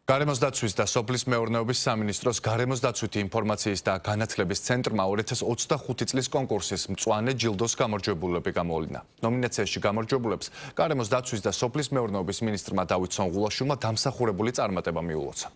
გარემოს დაცვის და სოფლის მეურნეობის სამინისტროს გარემოს დაცვითი ინფორმაციის და განათლების ცენტრმა 2025 წლის კონკურსის მწვანე ჯილდოს გამარჯვებულები გამოვლინა. ნომინაციაში გამარჯვებულებს გარემოს დაცვის და სოფლის მეურნეობის მინისტრმა დავით სონღულაშვილმა დამსახურებული წარმატება მიულოცა.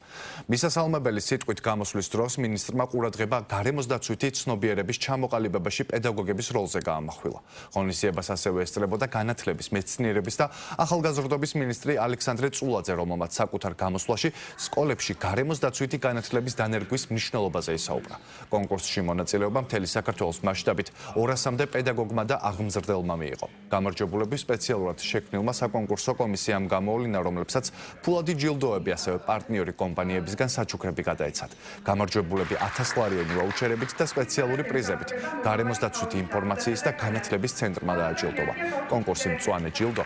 მისასალმებელი სიტყვით გამოსვლის დროს მინისტრმა ყურადღება გარემოს დაცვითი ცნობიერების ჩამოყალიბებაში პედაგოგების როლზე გაამახვილა. ღონისძიებას ასევე ესწრებოდა განათლების, მეცნიერების და ახალგაზრდობის მინისტრი ალექსანდრე წულაძე, რომელმაც საკუთარ გამოსვლაში სკოლებში გარემოს დაცვითი განათლების დანერგვის მნიშვნელობაზე ისაუბრა. კონკურსში მონაწილეობა მთელი საქართველოს მასშტაბით 200-მდე პედაგოგმა და აღმზრდელმა მიიღო. გამარჯვებულები სპეციალურად შექმნილმა საკონკურსო კომისიამ გამოვლინა, რომლებსაც ფულადი ჯილდოები, ასევე პარტნიორი კომპანიებისგან საჩუქრები გადაეცათ. გამარჯვებულები 1000 ლარიანი ვაუჩერებით და სპეციალური პრიზებით გარემოს დაცვითი ინფორმაციის და განათლების ცენტრმა დააჯილდოვა. კონკურსი მწვანე ჯილდო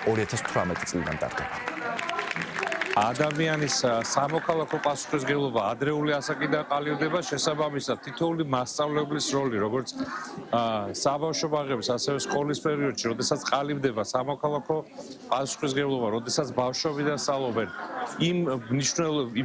2018 წლიდან ტარდება. ადამიანის სამოქალაქო პასუხისმგებლობა ადრეული ასაკიდან ყალიბდება, შესაბამისად თითოეული მასწავლებლის როლი, როგორც საბავშვო ბაღების, ასევე სკოლის პერიოდში, როდესაც ყალიბდება სამოქალაქო პასუხისმგებლობა, როდესაც ბავშვებიდან სწავლობენ იმ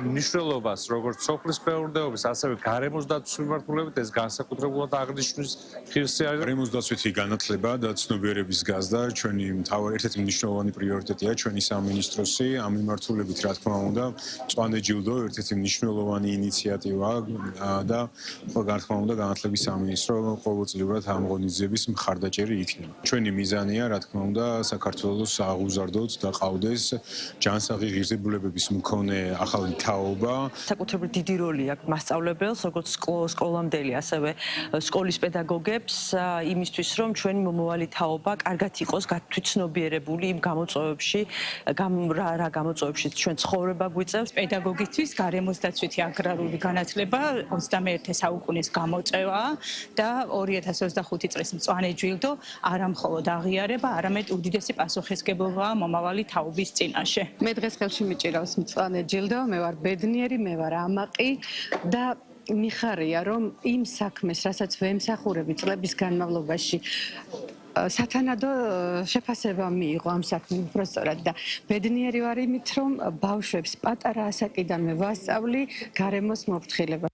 მნიშვნელობას, როგორც სოფლის მეურნეობის, ასევე გარემოს დაცვის მიმართულებით, ეს განსაკუთრებულად აღნიშნვის ღირსი არის. გარემოს დაცვითი განათლება და ცნობიერების გაზრდა ჩვენი ერთ-ერთი მნიშვნელოვანი პრიორიტეტია ჩვენი სამინისტროსი. ამ მიმართულებით რა თქმა უნდა, მწვანე ჯილდო ერთ-ერთი მნიშვნელოვანი ინიციატივა და რა თქმა უნდა, განათლების სამინისტრო ყოველწლიურად ამ ღონისძიების მხარდაჭერი იქნება. ჩვენი მიზანია, რა თქმა უნდა, საქართველოს აღუზარდოთ და ყავდეს ჯანსაღი ღირსებულებების მქონე ახალი თაობა. საკუთრებით დიდი როლი აქვს მასწავლებელს, როგორც სკოლამდელი, ასევე სკოლის პედაგოგებს, იმისთვის, რომ ჩვენი მომავალი თაობა კარგად იყოს გათვითცნობიერებული იმ გამოწვევებში, რა გამოწვევებშიც ჩვენ ცხოვრება გვიწევს. პედაგოგისთვის გარემოს დაცვითი აგრარული განათლება 21 საუკუნის გამოწვევაა და 2025 წლის მწვანე ჯილდო არა მხოლოდ აღიარება, არამედ უდიდესი პასუხისმგებლობაა მომავალი თაობის წინაშე. მე დღეს ხელში მიჭირავს მწვანე ჯილდო, მე ვარ ბედნიერი, მე ვარ ამაყი და მიხარია, რომ იმ საქმეს, რასაც ვემსახურები წლების განმავლობაში სათანადო შეფასება მიიღო ამ საქმე უბრალოდ და ბედნიერი ვარ იმით, რომ ბავშვებს პატარა ასაკიდანვე ვასწავლი გარემოს მოფრთხილებას.